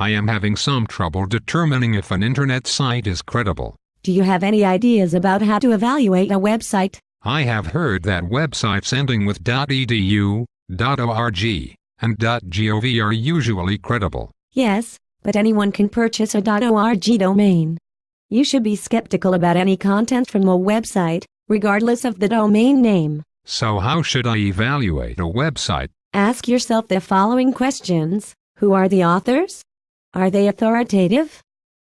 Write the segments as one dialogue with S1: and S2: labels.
S1: I am having some trouble determining if an internet site is credible.
S2: Do you have any ideas about how to evaluate a website?
S1: I have heard that websites ending with .edu, .org, and .gov are usually credible.
S2: Yes, but anyone can purchase a .org domain. You should be skeptical about any content from a website, regardless of the domain name.
S1: So how should I evaluate a website?
S2: Ask yourself the following questions. Who are the authors? Are they authoritative?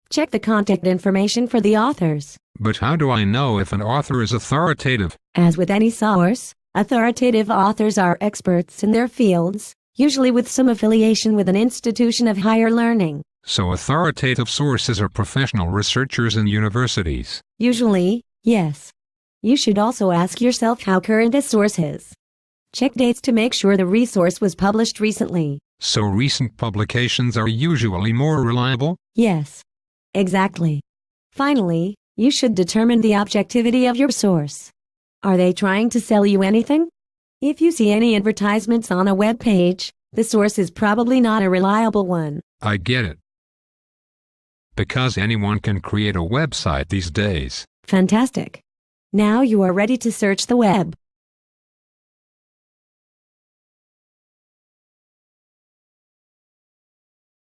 S2: Check the contact information for the authors.
S1: But how do I know if an author is authoritative?
S2: As with any source, authoritative authors are experts in their fields, usually with some affiliation with an institution of higher learning.
S1: So authoritative sources are professional researchers in universities.
S2: Usually, yes. You should also ask yourself how current a source is. Check dates to make sure the resource was published recently.
S1: So recent publications are usually more reliable?
S2: Yes. Exactly. Finally, you should determine the objectivity of your source. Are they trying to sell you anything? If you see any advertisements on a web page, the source is probably not a reliable one.
S1: I get it. Because anyone can create a website these days.
S2: Fantastic. Now you are ready to search the web.